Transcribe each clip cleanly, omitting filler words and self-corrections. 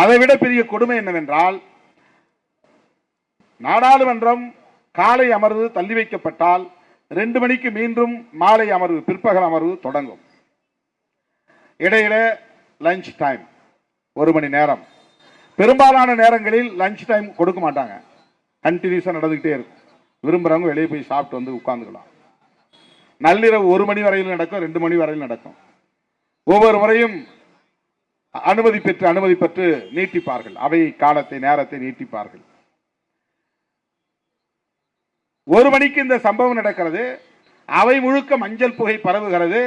அதைவிட பெரிய கொடுமை என்னவென்றால், நாடாளுமன்றம் காலை அமர்வு தள்ளி வைக்கப்பட்டால் 2 மணிக்கு மீண்டும் மாலை அமர்வு, பிற்பகல் அமர்வு தொடங்கும். இடையில லஞ்ச் டைம் 1 மணி நேரம். பெரும்பாலான நேரங்களில் லஞ்ச் டைம் கொடுக்க மாட்டாங்க, கண்டினியூஸா நடந்துகிட்டே இருக்கும். விரும்புறவங்க வெளியே போய் சாப்பிட்டு வந்து உட்கார்ந்துக்கலாம். நள்ளிரவு 1 மணி வரையில் நடக்கும், 2 மணி வரையில் நடக்கும். ஒவ்வொரு முறையும் அனுமதி பெற்று நீட்டிப்பார்கள், அவை காலத்தை நேரத்தை நீட்டிப்பார்கள். 1 மணிக்கு இந்த சம்பவம் நடக்கிறது. அவை முழுக்க மஞ்சள் புகை பரவுகிறது.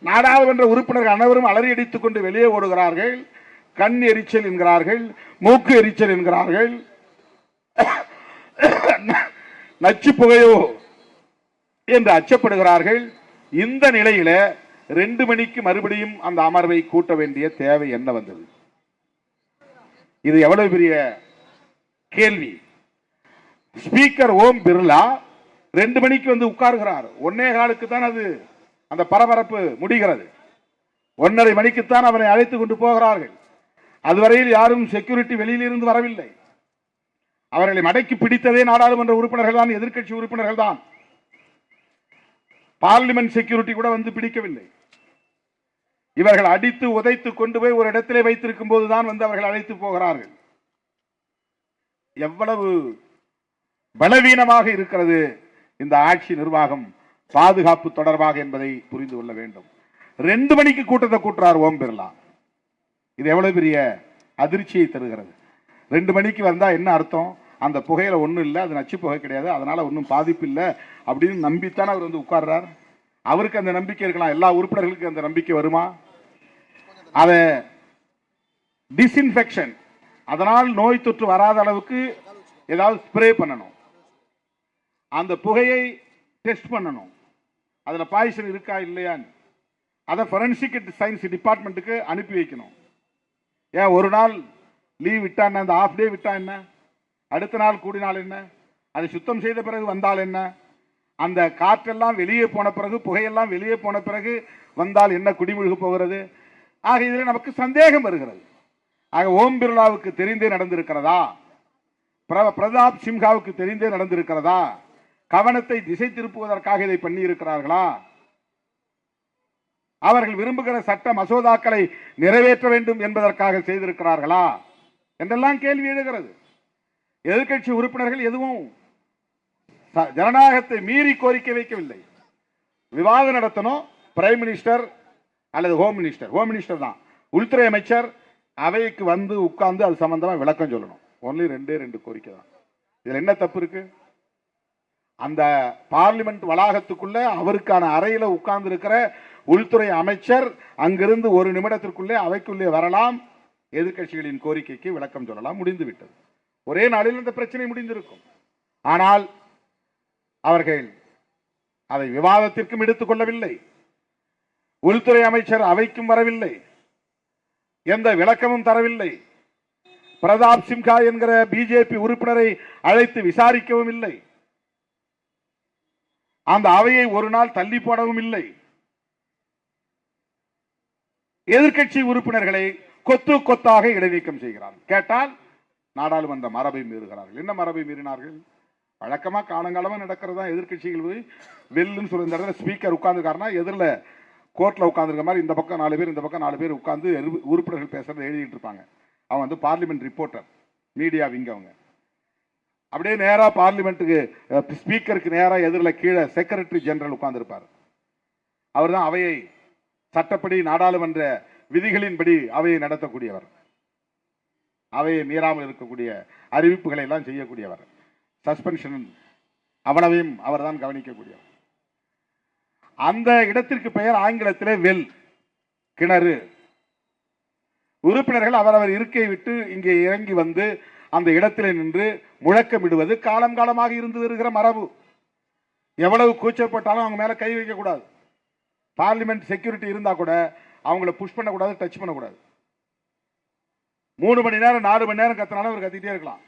நாடாளுமன்ற உறுப்பினர்கள் அனைவரும் அலறி அடித்துக் கொண்டு வெளியே ஓடுகிறார்கள். கண் எரிச்சல் என்கிறார்கள், மூக்கு எரிச்சல் என்கிறார்கள், நச்சு புகையோ என்று அச்சப்படுகிறார்கள். இந்த நிலையில 2 மணிக்கு மறுபடியும் அந்த அமர்வை கூட்ட வேண்டிய தேவை என்ன வந்தது? இது எவ்வளவு பெரிய கேள்வி. ஸ்பீக்கர் ஓம் பிர்லா 2 மணிக்கு வந்து உட்கார்கிறார். 1:15 தான் அது அந்த பரபரப்பு முடிகிறது. 1:30 மணிக்குத்தான் அவரை அழைத்துக் கொண்டு போகிறார்கள். அதுவரையில் யாரும் செக்யூரிட்டி வெளியில் இருந்து வரவில்லை. அவர்களை மடக்கி பிடித்ததே நாடாளுமன்ற உறுப்பினர்கள் தான், எதிர்க்கட்சி உறுப்பினர்கள் தான். பார்லிமெண்ட் செக்யூரிட்டி கூட வந்து பிடிக்கவில்லை. இவர்கள் அடித்து உதைத்து கொண்டு போய் ஒரு இடத்திலே வைத்திருக்கும் போதுதான் வந்து அவர்கள் அழைத்து போகிறார்கள். எவ்வளவு பலவீனமாக இருக்கிறது இந்த ஆட்சி நிர்வாகம் பாதுகாப்பு தொடர்பாக என்பதை புரிந்து கொள்ள வேண்டும். 2 மணிக்கு கூட்டத்தை கூட்டுறார் ஓம் பிர்லா. இது எவ்வளவு பெரிய அதிர்ச்சியை தருகிறது. 2 மணிக்கு வந்தா என்ன அர்த்தம்? அந்த புகையில ஒன்றும் இல்லை, அது நச்சு புகை கிடையாது, அதனால ஒன்றும் பாதிப்பு இல்லை அப்படின்னு நம்பித்தான் அவர் வந்து உட்கார்றார். அவருக்கு அந்த நம்பிக்கை இருக்கலாம், எல்லா உறுப்பினர்களுக்கு அந்த நம்பிக்கை வருமா? அதை டிஸ்இன்ஃபெக்ஷன், அதனால் நோய் தொற்று வராத அளவுக்கு ஏதாவது ஸ்ப்ரே பண்ணணும், அந்த புகையை டெஸ்ட் பண்ணணும், அதுல பாய்சன் இருக்கா இல்லையான்னு அதை ஃபொரன்சிக் சயின்ஸ் டிபார்ட்மெண்ட்டுக்கு அனுப்பி வைக்கணும். ஏன் ஒரு நாள் லீவ் விட்டா என்ன, அந்த ஆஃப் டே விட்டா என்ன, அடுத்த நாள் கூடினால் என்ன, அதை சுத்தம் செய்த பிறகு வந்தால் என்ன, அந்த காற்றெல்லாம் வெளியே போன பிறகு, புகையெல்லாம் வெளியே போன பிறகு வந்தால் என்ன குடிமூழ்க போகிறது? ஆக இதில் நமக்கு சந்தேகம் வருகிறது. ஆக ஓம் பிர்லாவுக்கு தெரிந்தே நடந்திருக்கிறதா? பிரதாப் சிம்ஹாவுக்கு தெரிந்தே நடந்திருக்கிறதா? கவனத்தை திசை திருப்புவதற்காக இதை பண்ணி இருக்கிறார்களா? அவர்கள் விரும்புகிற சட்ட மசோதாக்களை நிறைவேற்ற வேண்டும் என்பதற்காக செய்திருக்கிறார்களா என்றெல்லாம் கேள்வி எழுகிறது. எதிர்க்கட்சி உறுப்பினர்கள் எதுவும் ஜனநாயகத்தை மீறி கோரிக்கை வைக்கவில்லை. விவாதம் நடத்தணும், பிரைம் மினிஸ்டர் அல்லது ஹோம் மினிஸ்டர் தான், உள்துறை அமைச்சர் அவைக்கு வந்து உட்கார்ந்து அது சம்பந்தமா விளக்கம் சொல்லணும். ஒன்லி 2 கோரிக்கை தான். இதுல என்ன தப்பு இருக்கு? அந்த பார்லிமெண்ட் வளாகத்துக்குள்ள அவருக்கான அறையில உட்கார்ந்து இருக்கிற உள்துறை அமைச்சர் அங்கிருந்து 1 நிமிடத்திற்குள்ளே அவைக்குள்ளே வரலாம், எதிர்க்கட்சிகளின் கோரிக்கைக்கு விளக்கம் சொல்லலாம், முடிந்து விட்டது. ஒரே நாளில் இந்த பிரச்சனை முடிந்திருக்கும். ஆனால் அவர்கள் அதை விவாதத்திற்கும் எடுத்துக் கொள்ளவில்லை. உள்துறை அமைச்சர் அவைக்கும் வரவில்லை, எந்த விளக்கமும் தரவில்லை. பிரதாப் சிம்ஹா என்கிற பிஜேபி உறுப்பினரை அழைத்து விசாரிக்கவும் இல்லை. அந்த அவையை ஒரு நாள் தள்ளி போடவும் இல்லை. எதிர்க்கட்சி உறுப்பினர்களை கொத்து கொத்தாக இடைநீக்கம் செய்கிறார்கள். கேட்டால் நாடாளுமன்ற மரபை மீறுகிறார்கள். என்ன மரபை மீறினார்கள்? வழக்கமா காலங்காலமா நடக்கிறதா. எதிர்க்கட்சிகள் வெல்லுன்னு சொல்லி இந்த இடத்துல ஸ்பீக்கர் உட்கார்ந்துருக்காருன்னா எதிரில் கோர்ட்ல உட்கார்ந்துருக்க மாதிரி இந்த பக்கம் 4 பேர் இந்த பக்கம் 4 பேர் உட்கார்ந்து உறுப்பினர்கள் பேசுறதை எழுதிட்டு இருப்பாங்க. அவங்க வந்து பார்லிமெண்ட் ரிப்போர்ட்டர், மீடியா விங்க. அவங்க அப்படியே நேரா பார்லிமெண்ட்டுக்கு ஸ்பீக்கருக்கு நேரா எதிரில் கீழே செக்ரட்டரி ஜெனரல் உட்கார்ந்துருப்பார். அவர் தான் அவையை சட்டப்படி நாடாளுமன்ற விதிகளின்படி அவையை நடத்தக்கூடியவர், அவையை மீறாமல் இருக்கக்கூடிய அறிவிப்புகளை எல்லாம் செய்யக்கூடியவர், சஸ்பென்ஷன் அவ்வளவையும் அவர் தான் கவனிக்கக்கூடியவர். அந்த இடத்திற்கு பெயர் ஆங்கிலத்திலே வெல், கிணறு. உறுப்பினர்கள் அவரவர் இருக்கை விட்டு இங்கே இறங்கி வந்து அந்த இடத்திலே நின்று முழக்கமிடுவது காலம் காலமாக இருந்து வருகிற மரபு. எவ்வளவு கூச்சப்பட்டாலும் அவங்க மேல கை வைக்க கூடாது. பார்லிமெண்ட் செக்யூரிட்டி இருந்தா கூட அவங்கள புஷ் பண்ணக்கூடாது, டச் பண்ணக்கூடாது. 3 மணி நேரம் 4 மணி நேரம் கத்தினாலும் அவர் கத்திட்டே இருக்கலாம்.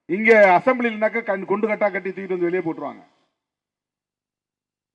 இங்க அசம்பிளினாக்க குண்டு கட்டா கட்டி தூக்கிட்டு வந்து வெளியே போட்டுருவாங்க.